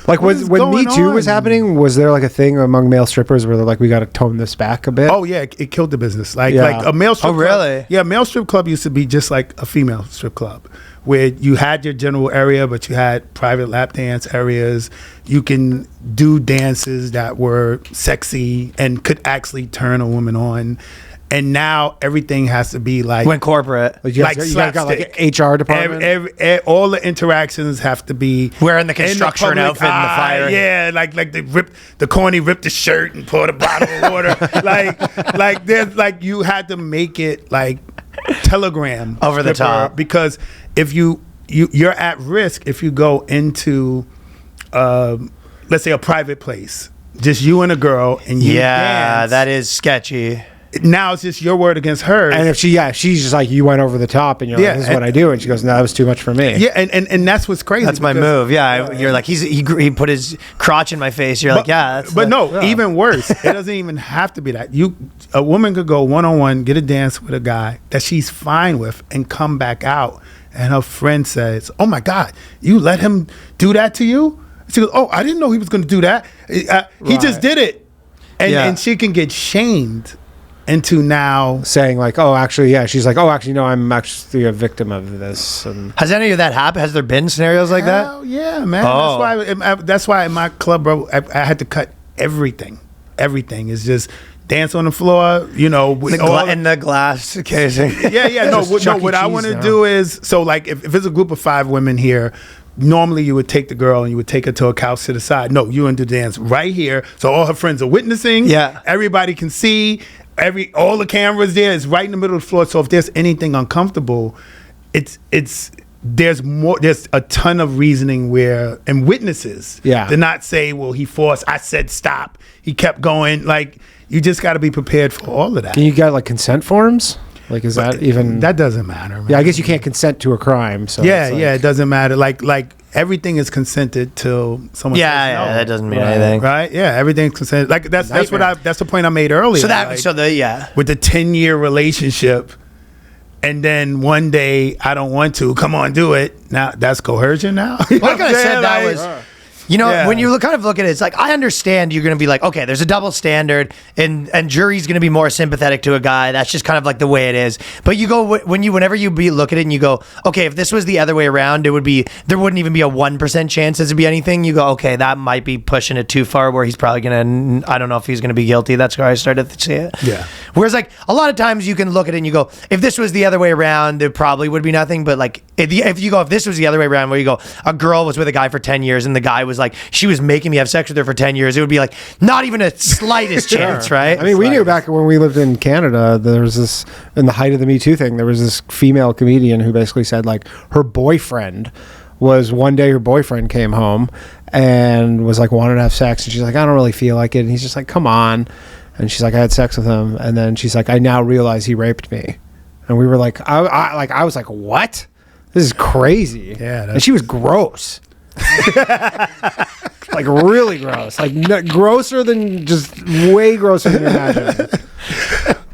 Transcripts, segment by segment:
Like when Me Too was happening, was there like a thing among male strippers where they're like, we got to tone this back a bit? Oh yeah, it killed the business. Like a male strip. Oh really? Club, yeah, male strip club used to be just like a female strip club, where you had your general area, but you had private lap dance areas. You can do dances that were sexy and could actually turn a woman on. And now everything has to be like went corporate. Like you guys got like an HR department. All the interactions have to be wearing the construction outfit in the fire. Yeah, like they rip the shirt and pour the bottle of water. like there's like you had to make it like Telegram over the top, because if you're at risk if you go into let's say a private place, just you and a girl, and you dance. That is sketchy. Now it's just your word against hers. And if she's just like, you went over the top, and you're like, this is what I do, and she goes, no, that was too much for me. Yeah, and that's what's crazy. That's my move. Yeah, you're like, he put his crotch in my face. You're like, yeah, that's even worse. It doesn't even have to be that. A woman could go one-on-one, get a dance with a guy that she's fine with, and come back out, and her friend says, oh my God, you let him do that to you? She goes, oh, I didn't know he was going to do that. He just did it. And she can get shamed into now saying like, oh, actually, yeah. She's like, oh, actually, no, I'm actually a victim of this. And has any of that happened? Has there been scenarios like that? Hell yeah, man. That's why in my club, bro, I had to cut everything. Everything is just dance on the floor, you know, with in the glass casing. Yeah. No, what I want to do is, so like if it's a group of 5 women here, normally you would take the girl and you would take her to a couch to the side. No, you and the dance right here, so all her friends are witnessing. Yeah, everybody can see. All the cameras there is right in the middle of the floor. So if there's anything uncomfortable, there's a ton of reasoning and witnesses to not say, well, he forced, I said stop, he kept going. Like, you just got to be prepared for all of that. And you got like consent forms? Like, is that even... That doesn't matter, man. Yeah, I guess you can't consent to a crime. So it doesn't matter. Like everything is consented till someone says no. That doesn't mean anything. Right? Yeah, everything's consented. Like, that's the point I made earlier. With the 10-year relationship, and then one day, I don't want to, come on, do it. Now, that's coercion now? What I could have said that was... You know, when you kind of look at it, it's like, I understand you're going to be like, okay, there's a double standard, and jury's going to be more sympathetic to a guy. That's just kind of like the way it is. But you go, whenever you look at it and you go, okay, if this was the other way around, there wouldn't even be a 1% chance it would be anything. You go, okay, that might be pushing it too far, where he's probably going to, I don't know if he's going to be guilty. That's where I started to see it. Yeah. Whereas like a lot of times you can look at it and you go, if this was the other way around, there probably would be nothing. But like, if this was the other way around, where you go, a girl was with a guy for 10 years and the guy was like, she was making me have sex with her for 10 years, it would be like not even a slightest chance, right? I mean, we knew back when we lived in Canada, there was this, in the height of the Me Too thing, there was this female comedian who basically said like her boyfriend one day her boyfriend came home and was like, wanted to have sex, and she's like, I don't really feel like it, and he's just like, come on, and she's like, I had sex with him, and then she's like, I now realize he raped me, and we were like, I was like, what? This is crazy. Yeah, and she was gross. Like really gross, like grosser than, just way grosser than you imagine.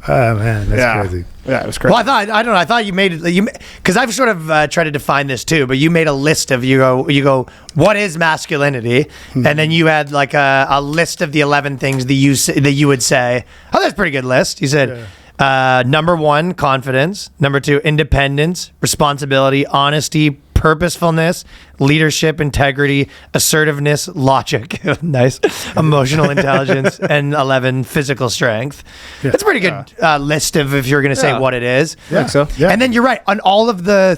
Oh man, that's crazy. Yeah, it was crazy. Well, I thought you made because I've sort of tried to define this too, but you made a list of, you go, what is masculinity? And then you had like a list of the 11 things that you would say, oh, that's a pretty good list. You said, number 1, confidence. Number 2, independence, responsibility, honesty, purposefulness, leadership, integrity, assertiveness, logic, nice, emotional intelligence, and 11, physical strength. Yeah. That's a pretty good list of, if you're going to say what it is. Yeah, so. Yeah. And then you're right on all of a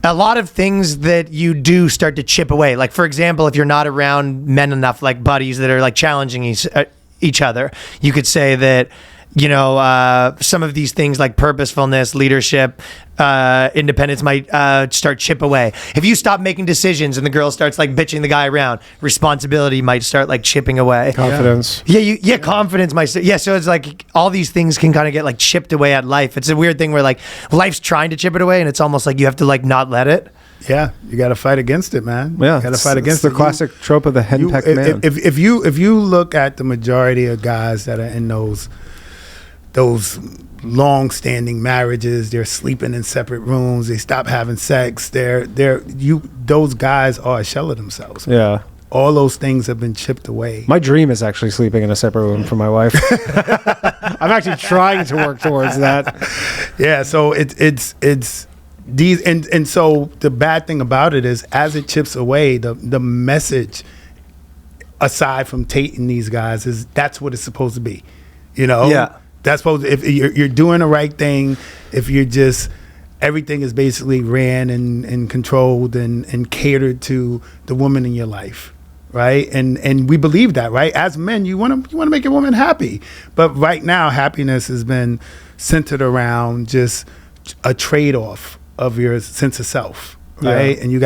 lot of things that you do start to chip away. Like, for example, if you're not around men enough, like buddies that are like challenging each other, you could say that, you know, some of these things like purposefulness, leadership, independence might start chip away. If you stop making decisions and the girl starts like bitching the guy around, responsibility might start like chipping away. Confidence. Yeah, confidence might start. Yeah, so it's like all these things can kind of get like chipped away at life. It's a weird thing where like life's trying to chip it away, and it's almost like you have to like not let it. Yeah, you got to fight against it, man. Yeah, you got to fight against it. It's the classic trope of the henpecked man. If you look at the majority of guys that are in those long-standing marriages, they're sleeping in separate rooms, they stop having sex, those guys are a shell of themselves. Yeah. all those things have been chipped away. My dream is actually sleeping in a separate room from my wife. I'm actually trying to work towards that. Yeah, so it's these, and so the bad thing about it is, as it chips away, the message, aside from Tate and these guys, is that's what it's supposed to be. You know? Yeah. That's supposed to, if you're doing the right thing, if you're just, everything is basically ran and controlled and catered to the woman in your life, right? And we believe that, right? As men, you want to make your woman happy, but right now happiness has been centered around just a trade-off of your sense of self, right? Yeah. And you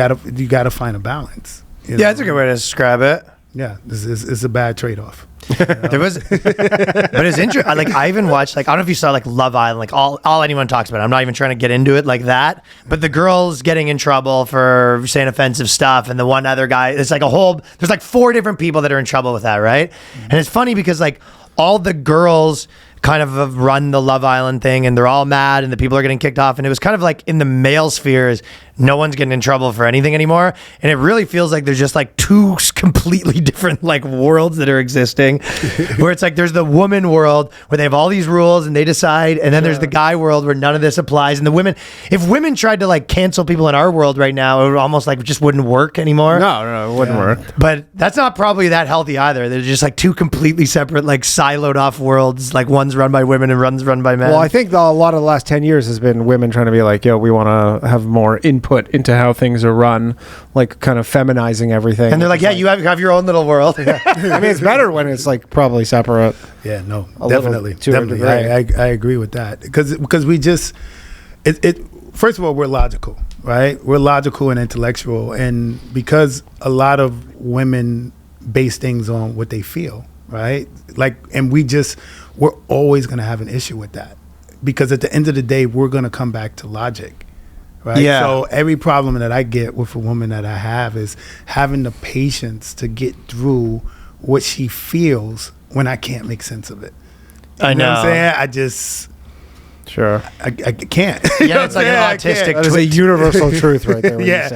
gotta find a balance. You know? Yeah, that's a good way to describe it. Yeah, this is a bad trade-off. There was, but it's interesting. Like, I even watched, like, I don't know if you saw, like, Love Island, like all anyone talks about. I'm not even trying to get into it like that. But the girls getting in trouble for saying offensive stuff, and the one other guy, it's like there's like 4 different people that are in trouble with that, right? Mm-hmm. And it's funny because, like, all the girls kind of have run the Love Island thing, and they're all mad, and the people are getting kicked off, and it was kind of like in the male spheres, no one's getting in trouble for anything anymore, and it really feels like there's just like 2 completely different like worlds that are existing, where it's like there's the woman world where they have all these rules and they decide, and then there's the guy world where none of this applies, and the women, if women tried to like cancel people in our world right now, it would almost like just wouldn't work anymore. No, it wouldn't work. But that's not probably that healthy either. They're just like 2 completely separate, like siloed off worlds, like one's run by women and one's run by men. Well, I think a lot of the last 10 years has been women trying to be like, yo, we want to have more input into how things are run, like kind of feminizing everything. And they're like, yeah, you have your own little world. I mean, it's better when it's like probably separate. Yeah, no, definitely. I agree with that, because we just, first of all, we're logical, right? We're logical and intellectual, and because a lot of women base things on what they feel, right? Like, and we're always going to have an issue with that, because at the end of the day, we're going to come back to logic, right? Yeah. So every problem that I get with a woman that I have is having the patience to get through what she feels when I can't make sense of it. You know what I'm saying? I just... Sure. I can't. Yeah, it's like an autistic That is a universal truth right there. Yeah.